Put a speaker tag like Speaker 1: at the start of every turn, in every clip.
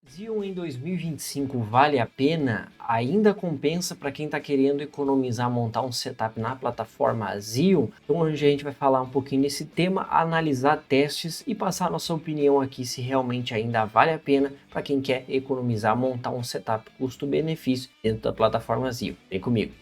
Speaker 1: Xeon em 2025 vale a pena? Ainda compensa para quem está querendo economizar, montar um setup na plataforma Xeon? Então hoje a gente vai falar um pouquinho desse tema, analisar testes e passar a nossa opinião aqui se realmente ainda vale a pena para quem quer economizar, montar um setup custo-benefício dentro da plataforma Xeon. Vem comigo!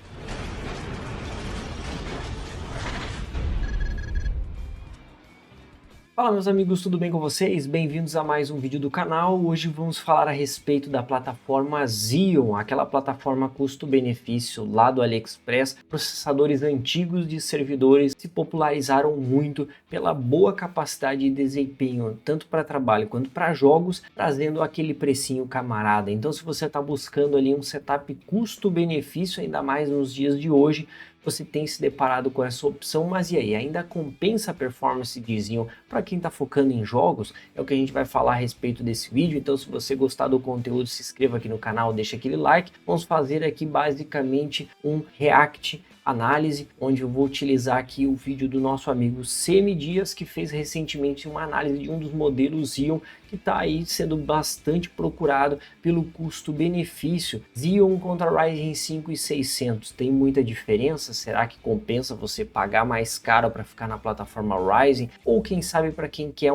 Speaker 1: Fala meus amigos, tudo bem com vocês? Bem-vindos a mais um vídeo do canal. Hoje vamos falar a respeito da plataforma Xeon, aquela plataforma custo-benefício lá do AliExpress. Processadores antigos de servidores se popularizaram muito pela boa capacidade e desempenho, tanto para trabalho quanto para jogos, trazendo aquele precinho camarada. Então se você está buscando ali um setup custo-benefício, ainda mais nos dias de hoje, você tem se deparado com essa opção, mas e aí, ainda compensa a performance de Xeon para quem está focando em jogos? É o que a gente vai falar a respeito desse vídeo. Então se você gostar do conteúdo, se inscreva aqui no canal, deixa aquele like. Vamos fazer aqui basicamente um react análise, onde eu vou utilizar aqui o vídeo do nosso amigo Semi Dias, que fez recentemente uma análise de um dos modelos Xeon que está aí sendo bastante procurado pelo custo-benefício. Xeon contra Ryzen 5 e 600, tem muita diferença? Será que compensa você pagar mais caro para ficar na plataforma Ryzen? Ou quem sabe para quem quer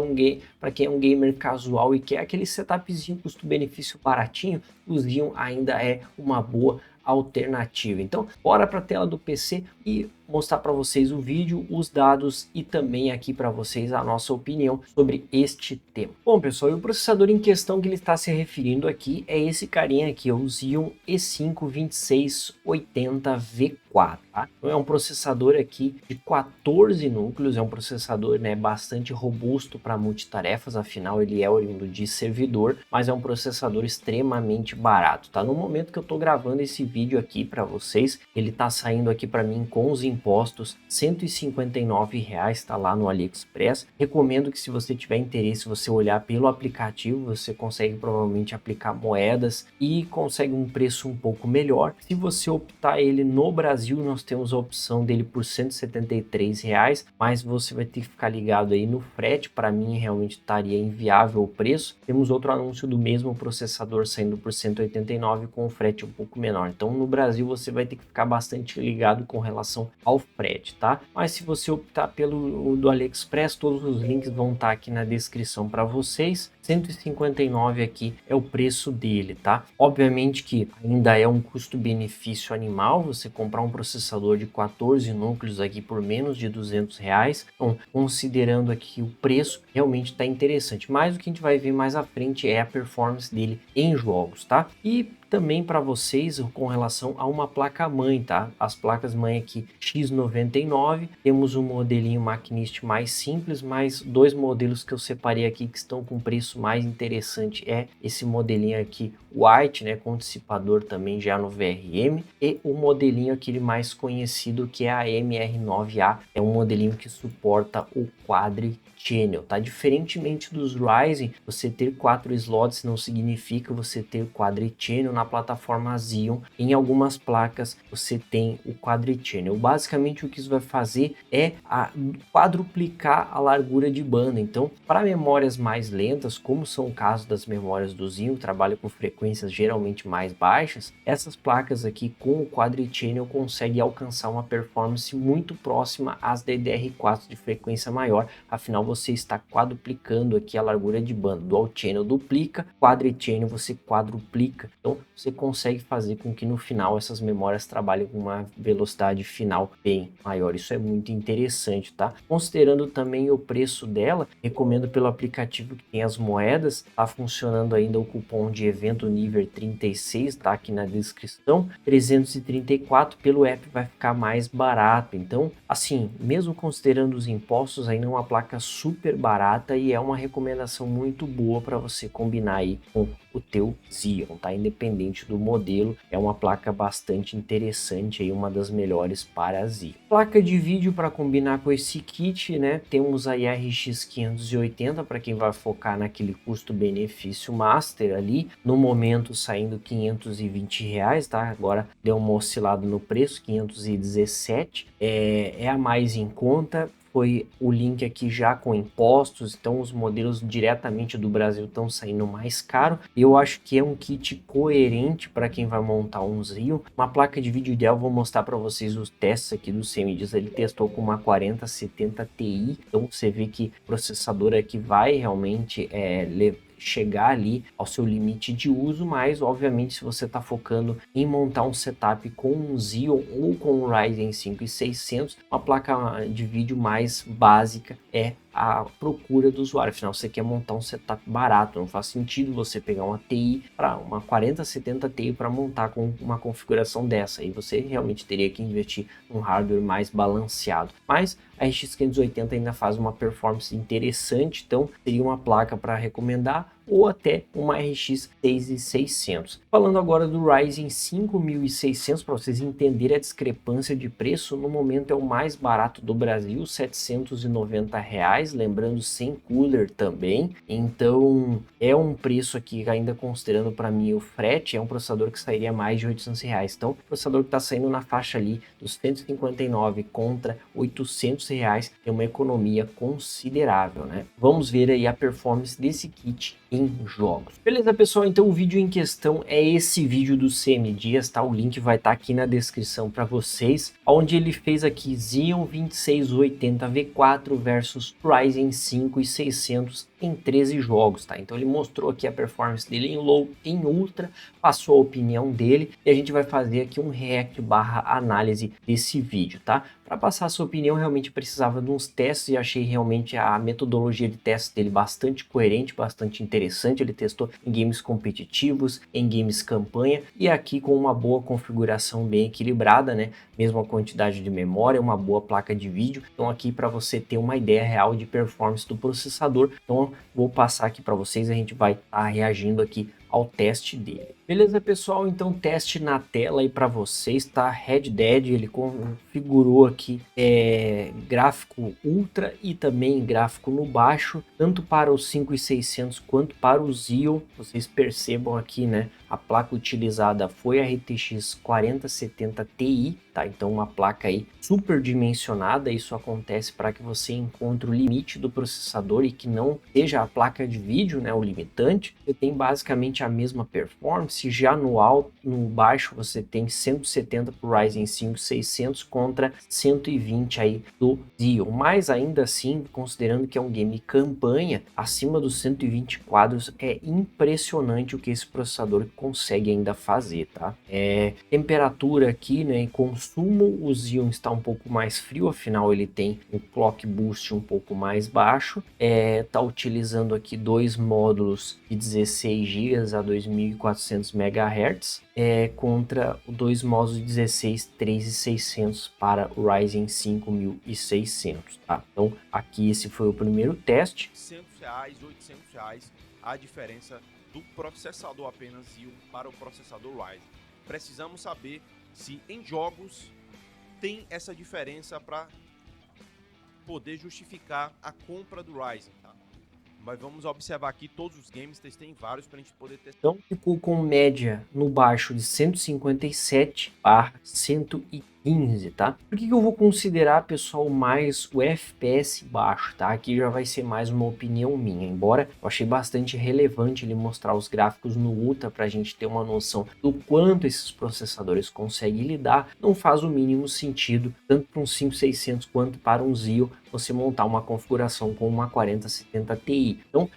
Speaker 1: para quem é um gamer casual e quer aquele setupzinho custo-benefício baratinho, o Xeon ainda é uma boa alternativa. Então bora para a tela do PC e mostrar para vocês o vídeo, os dados e também aqui para vocês a nossa opinião sobre este tema. Bom pessoal, e o processador em questão que ele está se referindo aqui é esse carinha aqui, o Xeon E5 2680V4. Tá? Então é um processador aqui de 14 núcleos, é um processador, né, bastante robusto para multitarefas, afinal ele é oriundo de servidor, mas é um processador extremamente barato. Tá? No momento que eu estou gravando esse vídeo aqui para vocês, ele está saindo aqui para mim com os impostos R$159, está lá no AliExpress. Recomendo que se você tiver interesse, você olhar pelo aplicativo, você consegue provavelmente aplicar moedas e consegue um preço um pouco melhor. Se você optar ele no Brasil, nós temos a opção dele por R$173, mas você vai ter que ficar ligado aí no frete. Para mim realmente estaria inviável o preço. Temos outro anúncio do mesmo processador saindo por R$189 com o frete um pouco menor. Então no Brasil você vai ter que ficar bastante ligado com relação ao frete, tá? Mas se você optar pelo do AliExpress, todos os links vão estar aqui na descrição para vocês. 159 aqui é o preço dele, tá? Obviamente que ainda é um custo-benefício animal você comprar um processador de 14 núcleos aqui por menos de R$200. Então, considerando aqui o preço, realmente está interessante. Mas o que a gente vai ver mais à frente é a performance dele em jogos, tá? E também para vocês com relação a uma placa-mãe, tá? As placas-mãe aqui X99, temos um modelinho Machinist mais simples, mas dois modelos que eu separei aqui que estão com preço mais interessante é esse modelinho aqui White, né, com dissipador também já no VRM, e o modelinho aquele mais conhecido que é a MR9A, é um modelinho que suporta o Quadri Channel, tá? Diferentemente dos Ryzen, você ter 4 slots não significa você ter Quadri Channel na plataforma Xeon. Em algumas placas você tem o Quadri Channel. Basicamente o que isso vai fazer é quadruplicar a largura de banda. Então, para memórias mais lentas, como são o caso das memórias do Xeon, trabalha com frequências geralmente mais baixas, essas placas aqui com o Quadri Channel conseguem alcançar uma performance muito próxima às DDR4 de frequência maior. Afinal, você está quadruplicando aqui a largura de banda. Dual Channel duplica, Quadri Channel você quadruplica. Então você consegue fazer com que no final essas memórias trabalhem com uma velocidade final bem maior. Isso é muito interessante, tá? Considerando também o preço dela, recomendo pelo aplicativo que tem as moedas. Tá funcionando ainda o cupom de evento nível 36, tá aqui na descrição. 334 pelo app vai ficar mais barato. Então, assim, mesmo considerando os impostos, ainda é uma placa super barata e é uma recomendação muito boa para você combinar aí com o teu Xeon, tá? Independente do modelo, é uma placa bastante interessante aí, uma das melhores para Xeon. Placa de vídeo para combinar com esse kit, né? Temos a RX 580 para quem vai focar naquele custo-benefício master ali, no momento saindo R$520, tá? Agora deu uma oscilada no preço, 517, é a mais em conta. foi o link aqui já com impostos, então os modelos diretamente do Brasil estão saindo mais caro. Eu acho que é um kit coerente para quem vai montar um Xeon. Uma placa de vídeo ideal, vou mostrar para vocês os testes aqui do CMDIS. Ele testou com uma 4070 Ti, então você vê que o processador aqui vai realmente chegar ali ao seu limite de uso, mas obviamente se você está focando em montar um setup com um Xeon ou com um Ryzen 5 600, uma placa de vídeo mais básica é a procura do usuário. Afinal, você quer montar um setup barato, não faz sentido você pegar uma TI para uma 4070 Ti para montar com uma configuração dessa, aí você realmente teria que investir num hardware mais balanceado. Mas a RX 580 ainda faz uma performance interessante, então seria uma placa para recomendar, ou até uma RX 6600. Falando agora do Ryzen 5600, para vocês entenderem a discrepância de preço, no momento é o mais barato do Brasil, R$ 790, lembrando sem cooler também, então é um preço aqui ainda considerando para mim o frete, é um processador que sairia mais de R$800, então o processador que está saindo na faixa ali dos 159 contra R$800 tem uma economia considerável, né? Vamos ver aí a performance desse kit em jogos. Beleza, pessoal? Então o vídeo em questão é esse vídeo do CMDIAS, tá? O link vai estar aqui na descrição para vocês, onde ele fez aqui Xeon 2680 V4 versus Ryzen 5 600 em 13 jogos, tá? Então ele mostrou aqui a performance dele em low, em ultra, passou a opinião dele e a gente vai fazer aqui um react barra análise desse vídeo, tá? Para passar a sua opinião, realmente precisava de uns testes e achei realmente a metodologia de teste dele bastante coerente, bastante interessante. Ele testou em games competitivos, em games campanha e aqui com uma boa configuração bem equilibrada, né? Mesma quantidade de memória, uma boa placa de vídeo. Então aqui para você ter uma ideia real de performance do processador, então vou passar aqui para vocês, a gente vai estar reagindo aqui ao teste dele. Beleza, pessoal? Então teste na tela aí para vocês, tá? Red Dead, ele configurou aqui gráfico ultra e também gráfico no baixo, tanto para os 5600 quanto para o Xeon. Vocês percebam aqui, né? A placa utilizada foi a RTX 4070 Ti, tá? Então uma placa aí super dimensionada. Isso acontece para que você encontre o limite do processador e que não seja a placa de vídeo, né? O limitante. Você tem basicamente a mesma performance. Já no baixo você tem 170 para o Ryzen 5 600 contra 120 aí do Xeon, mas ainda assim, considerando que é um game campanha, acima dos 120 quadros é impressionante o que esse processador consegue ainda fazer, tá? Temperatura aqui, né, e consumo, o Xeon está um pouco mais frio, afinal ele tem um clock boost um pouco mais baixo, tá utilizando aqui dois módulos de 16 GB a 2400 MHz, contra dois módulos de 16, 3600 para o Ryzen 5600, tá? Então aqui esse foi o primeiro teste.
Speaker 2: R$700, R$800 a diferença do processador apenas Xeon para o processador Ryzen. Precisamos saber se em jogos tem essa diferença para poder justificar a compra do Ryzen, tá? Mas vamos observar aqui todos os games, testei em vários para a gente poder testar.
Speaker 1: Então ficou com média no baixo de 157/115, tá? Por que eu vou considerar, pessoal, mais o FPS baixo, tá? Aqui já vai ser mais uma opinião minha, embora eu achei bastante relevante ele mostrar os gráficos no Ultra para a gente ter uma noção do quanto esses processadores conseguem lidar, não faz o mínimo sentido, tanto para um 5600 quanto para um Xeon, você montar uma configuração com uma 4070 Ti. Então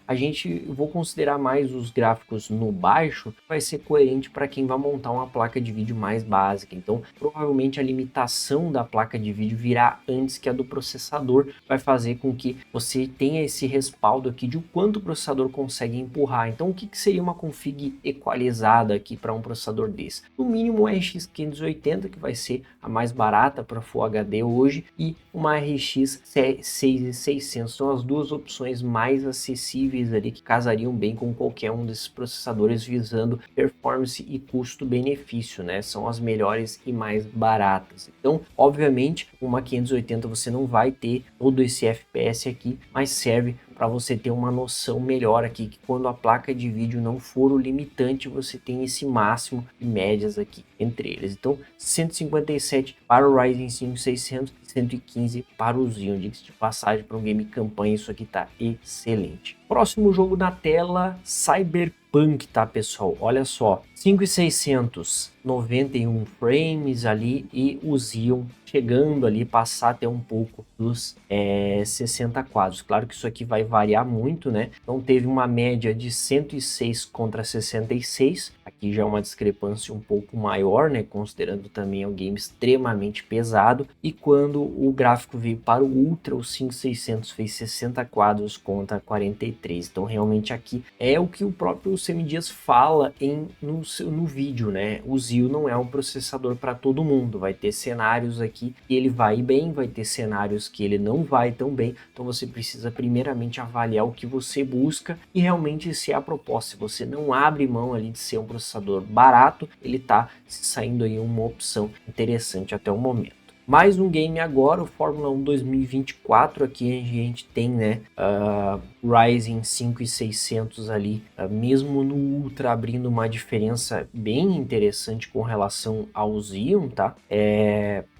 Speaker 1: eu vou considerar mais os gráficos no baixo, vai ser coerente para quem vai montar uma placa de vídeo mais básica. Então provavelmente a limitação da placa de vídeo virá antes que a do processador, vai fazer com que você tenha esse respaldo aqui de o quanto o processador consegue empurrar. Então o que seria uma config equalizada aqui para um processador desse? No mínimo RX 580, que vai ser a mais barata para Full HD hoje, e uma RX 6600, são as duas opções mais acessíveis ali que casariam bem com qualquer um desses processadores, visando performance e custo-benefício, né? São as melhores e mais baratas. Então, obviamente, uma 580 você não vai ter todo esse FPS aqui, mas serve para você ter uma noção melhor aqui, que quando a placa de vídeo não for o limitante, você tem esse máximo de médias aqui entre eles. Então 157 para o Ryzen 5 600 e 115 para o Xeon. Diga-se de passagem, para um game campanha isso aqui tá excelente. Próximo jogo na tela, Cyberpunk, tá pessoal? Olha só, 5.600, 91 frames ali, e o Xeon chegando ali, passar até um pouco dos 60 quadros. Claro que isso aqui vai variar muito, né? Então teve uma média de 106 contra 66, aqui já é uma discrepância um pouco maior, né? Considerando também um game extremamente pesado. E quando o gráfico veio para o Ultra, o 5600 fez 60 quadros contra 43. Então realmente aqui é o que o próprio Semidias fala no vídeo, né? O Xeon não é um processador para todo mundo, vai ter cenários aqui que ele vai bem, vai ter cenários que ele não vai tão bem, então você precisa primeiramente avaliar o que você busca e realmente se é a proposta. Se você não abre mão ali de ser um processador barato, ele tá saindo aí uma opção interessante até o momento. Mais um game agora, o Fórmula 1 2024, aqui a gente tem, né, Ryzen 5600 ali, mesmo no Ultra abrindo uma diferença bem interessante com relação ao Xeon, tá?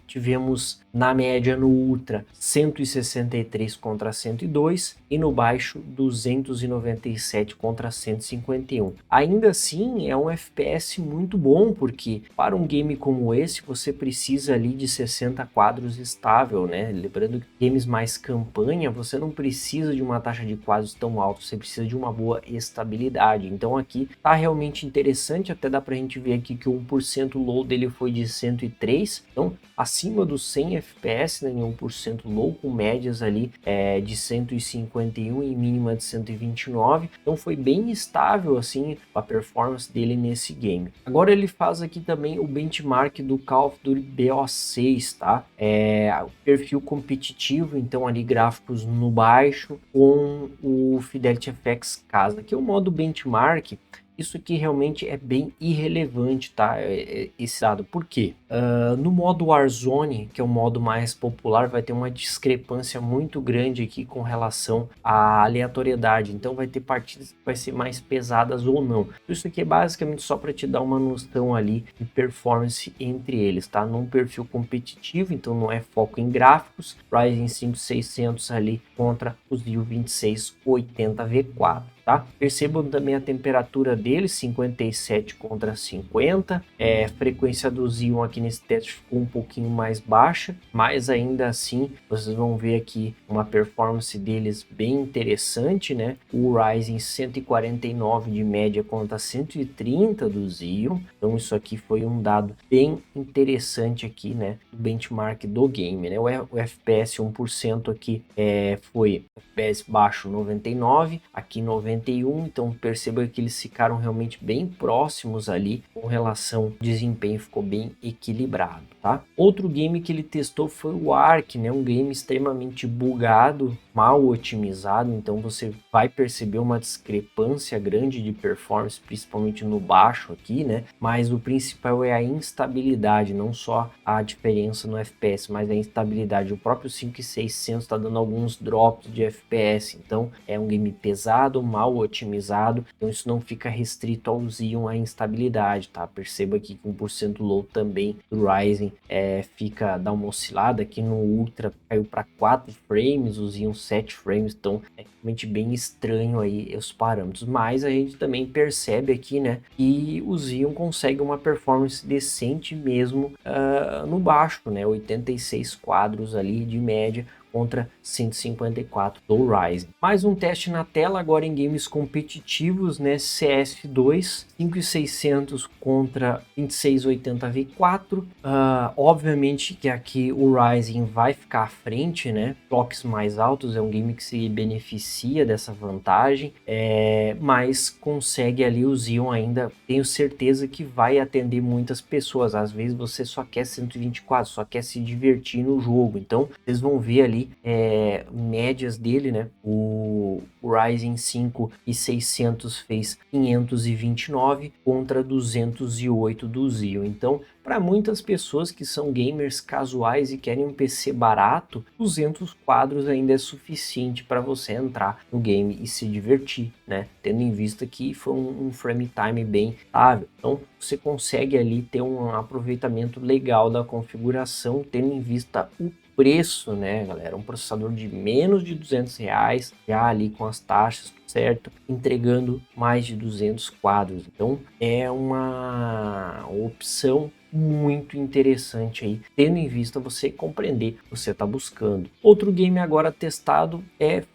Speaker 1: Tivemos na média no Ultra 163 contra 102 e no baixo 297 contra 151. Ainda assim é um FPS muito bom, porque para um game como esse você precisa ali de 60 quadros estável, né? Lembrando que games mais campanha você não precisa de uma taxa de quadros tão alta, você precisa de uma boa estabilidade. Então aqui tá realmente interessante, até dá pra gente ver aqui que o 1% low dele foi de 103, então acima dos 100 FPS, né, em 1% low, com médias ali de 151 e mínima de 129, então foi bem estável assim a performance dele nesse game. Agora ele faz aqui também o benchmark do Call of Duty BO6, tá? O perfil competitivo, então ali gráficos no baixo com o Fidelity FX Casa, que é o modo benchmark. Isso aqui realmente é bem irrelevante, tá? Esse dado. Por quê? No modo Warzone, que é o modo mais popular, vai ter uma discrepância muito grande aqui com relação à aleatoriedade. Então vai ter partidas que vai ser mais pesadas ou não. Isso aqui é basicamente só para te dar uma noção ali de performance entre eles, tá? Num perfil competitivo, então não é foco em gráficos. Ryzen 5 600 ali contra os Xeon 2680 V4. Tá? Percebam também a temperatura dele, 57 contra 50. Frequência do Xeon aqui nesse teste ficou um pouquinho mais baixa, mas ainda assim vocês vão ver aqui uma performance deles bem interessante, né? O Ryzen 149 de média contra 130 do Xeon, então isso aqui foi um dado bem interessante aqui, né? Do benchmark do game, né? O FPS 1% aqui foi FPS baixo 99, aqui 91, então perceba que eles ficaram realmente bem próximos ali com relação ao desempenho, ficou bem equilibrado, tá? Outro game que ele testou foi o Ark, né? Um game extremamente bugado, mal otimizado, então você vai perceber uma discrepância grande de performance, principalmente no baixo aqui, né? Mas o principal é a instabilidade, não só a diferença no FPS, mas a instabilidade. O próprio 5600 está dando alguns drops de FPS, então é um game pesado, mal otimizado, então isso não fica restrito ao Xeon a instabilidade, tá? Perceba aqui que 1% low também do Ryzen dá uma oscilada, aqui no Ultra caiu para 4 frames, o Xeon 7 frames, então é realmente bem estranho aí os parâmetros, mas a gente também percebe aqui, né, que o Xeon consegue uma performance decente mesmo no baixo, né, 86 quadros ali de média contra 154 do Ryzen. Mais um teste na tela agora em games competitivos, né? CS2, 5600 contra 2680 V4. Obviamente que aqui o Ryzen vai ficar à frente, né? Clocks mais altos, é um game que se beneficia dessa vantagem, mas consegue ali o Xeon ainda, tenho certeza que vai atender muitas pessoas. Às vezes você só quer 124, só quer se divertir no jogo, então vocês vão ver ali ali médias dele, né? O Ryzen 5 e 600 fez 529 contra 208 do Xeon. Então, para muitas pessoas que são gamers casuais e querem um PC barato, 200 quadros ainda é suficiente para você entrar no game e se divertir, né? Tendo em vista que foi um frame time bem estável. Então, você consegue ali ter um aproveitamento legal da configuração, tendo em vista o preço, né, galera? Um processador de menos de R$200, já ali com as taxas, certo? Entregando mais de 200 quadros. Então, é uma opção muito interessante aí, tendo em vista você compreender o que você está buscando. Outro game agora testado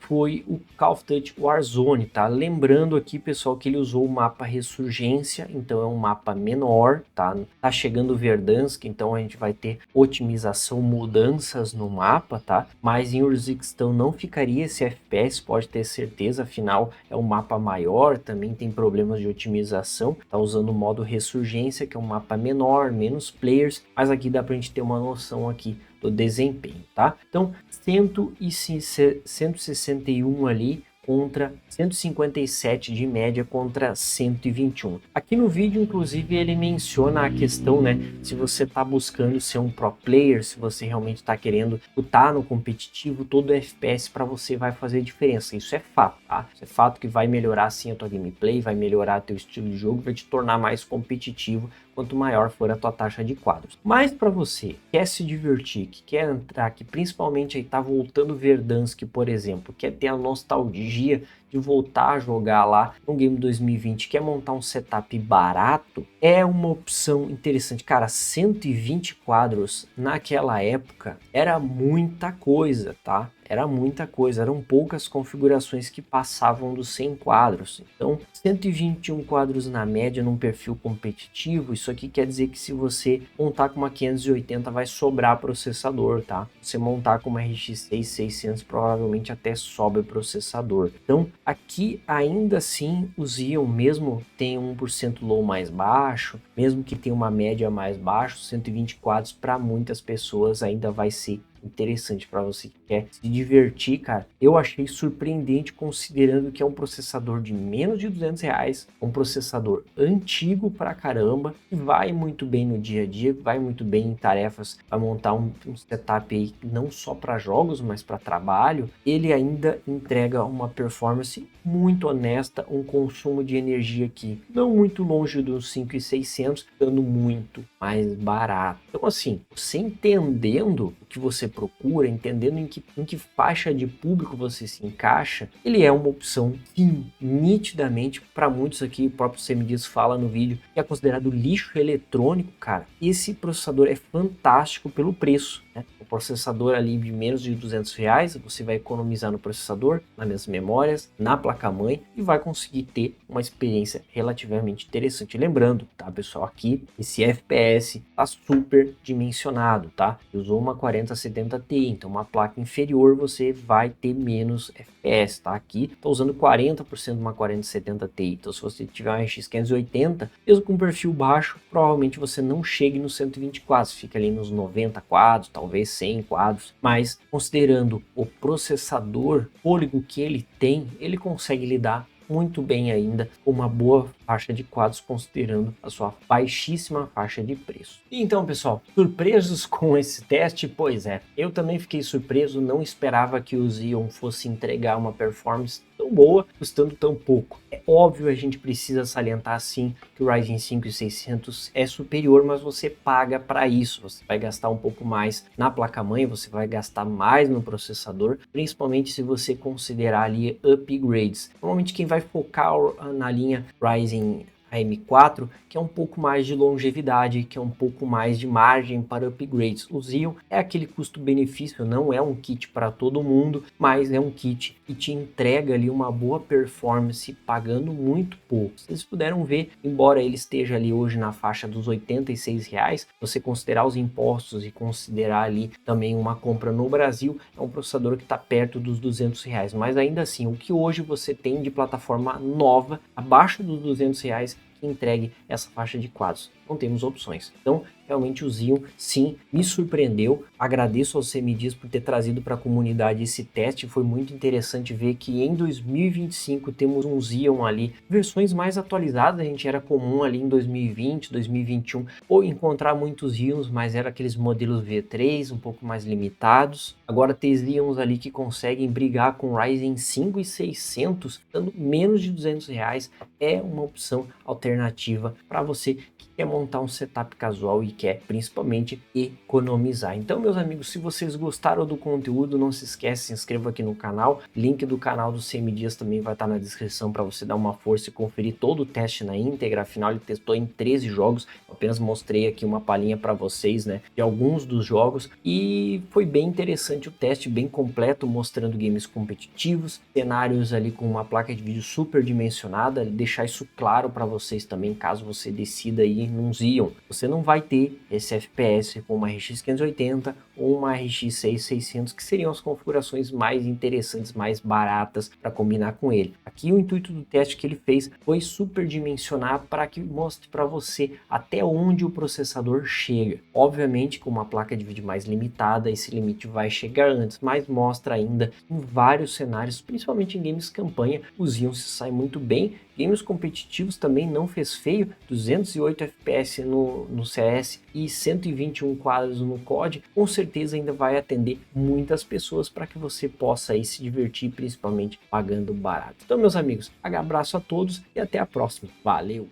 Speaker 1: foi o Call of Duty Warzone, tá? Lembrando aqui, pessoal, que ele usou o mapa Ressurgência, então é um mapa menor, tá? Tá chegando Verdansk, então a gente vai ter otimização, mudanças no mapa, tá? Mas em Urzikstan não ficaria esse FPS, pode ter certeza, afinal é um mapa maior, também tem problemas de otimização, tá usando o modo Ressurgência, que é um mapa menor, menos players, mas aqui dá pra gente ter uma noção aqui do desempenho, tá? Então, 161 ali contra 157 de média contra 121. Aqui no vídeo, inclusive, ele menciona a questão, né, se você está buscando ser um pro player, se você realmente está querendo lutar no competitivo, todo FPS para você vai fazer diferença. Isso é fato, tá? Isso é fato que vai melhorar sim a tua gameplay, vai melhorar teu estilo de jogo, vai te tornar mais competitivo quanto maior for a tua taxa de quadros. Mas para você que quer se divertir, que quer entrar, que principalmente aí tá voltando Verdansk, por exemplo, quer ter a nostalgia de voltar a jogar lá no Game 2020, quer montar um setup barato, é uma opção interessante. Cara, 120 quadros naquela época era muita coisa, tá? Era muita coisa, eram poucas configurações que passavam dos 100 quadros. Então, 121 quadros na média num perfil competitivo, isso aqui quer dizer que se você montar com uma 580 vai sobrar processador, tá? Se montar com uma RX 6600 provavelmente até sobra processador. Então, aqui ainda assim o Xeon, mesmo tem 1% low mais baixo, mesmo que tenha uma média mais baixa, 120 quadros para muitas pessoas ainda vai ser interessante para você que quer se divertir, cara. Eu achei surpreendente considerando que é um processador de menos de R$200, um processador antigo pra caramba, que vai muito bem no dia a dia, vai muito bem em tarefas, vai montar um setup aí não só para jogos, mas para trabalho. Ele ainda entrega uma performance muito honesta, um consumo de energia aqui não muito longe dos 5.600, dando muito mais barato. Então assim, você entendendo o que você procura, entendendo em que faixa de público você se encaixa, ele é uma opção, sim, nitidamente, para muitos aqui, o próprio Semidias fala no vídeo, que é considerado lixo eletrônico, cara. Esse processador é fantástico pelo preço, né? O processador ali de menos de R$200, você vai economizar no processador, nas memórias, na placa-mãe e vai conseguir ter uma experiência relativamente interessante. Lembrando, tá, pessoal, aqui esse FPS tá super dimensionado, tá? Usou uma 4070 Ti, então uma placa inferior você vai ter menos FPS, tá? Aqui tô usando 40% de uma 4070 Ti, então se você tiver uma RX 580, mesmo com um perfil baixo, provavelmente você não chegue nos 120 quadros, fica ali nos 90 quadros, talvez 100 quadros, mas considerando o processador, fôlego que ele tem, ele consegue lidar muito bem ainda com uma boa faixa de quadros, considerando a sua baixíssima faixa de preço. E então, pessoal, surpresos com esse teste? Pois é, eu também fiquei surpreso, não esperava que o Xeon fosse entregar uma performance tão boa, custando tão pouco. É óbvio, a gente precisa salientar sim que o Ryzen 5 600 é superior, mas você paga para isso, você vai gastar um pouco mais na placa-mãe, você vai gastar mais no processador, principalmente se você considerar ali upgrades. Normalmente quem vai focar na linha Ryzen AM4, que é um pouco mais de longevidade, que é um pouco mais de margem para upgrades. O Xeon é aquele custo-benefício, não é um kit para todo mundo, mas é um kit que te entrega ali uma boa performance pagando muito pouco. Vocês puderam ver, embora ele esteja ali hoje na faixa dos R$86, você considerar os impostos e considerar ali também uma compra no Brasil, é um processador que está perto dos R$200, mas ainda assim, o que hoje você tem de plataforma nova, abaixo dos R$200, que entregue essa faixa de quadros. Não temos opções. Então, realmente o Xeon, sim, me surpreendeu. Agradeço ao CMDias por ter trazido para a comunidade esse teste, foi muito interessante ver que em 2025 temos um Xeon ali, versões mais atualizadas, a gente era comum ali em 2020, 2021, ou encontrar muitos Xeons, mas era aqueles modelos V3, um pouco mais limitados. Agora tem Xeons ali que conseguem brigar com Ryzen 5 e 600, dando menos de R$200, é uma opção alternativa para você que quer montar um setup casual e quer principalmente economizar. Então, meus amigos, se vocês gostaram do conteúdo, não se esqueça, se inscreva aqui no canal. Link do canal do CMDias também vai estar na descrição para você dar uma força e conferir todo o teste na íntegra. Afinal, ele testou em 13 jogos. Eu apenas mostrei aqui uma palhinha para vocês, né, de alguns dos jogos, e foi bem interessante o teste, bem completo, mostrando games competitivos, cenários ali com uma placa de vídeo super dimensionada. Deixar isso claro para vocês também, caso você decida ir num Xeon, você não vai ter esse FPS com uma RX 580 ou uma RX 6600, que seriam as configurações mais interessantes, mais baratas para combinar com ele. Aqui o intuito do teste que ele fez foi superdimensionar para que mostre para você até onde o processador chega. Obviamente, com uma placa de vídeo mais limitada, esse limite vai chegar antes, mas mostra ainda em vários cenários, principalmente em games campanha, o Xeon se sai muito bem. Games competitivos também não fez feio, 208 FPS no CS e 121 quadros no COD, com certeza ainda vai atender muitas pessoas para que você possa aí se divertir, principalmente pagando barato. Então, meus amigos, abraço a todos e até a próxima. Valeu!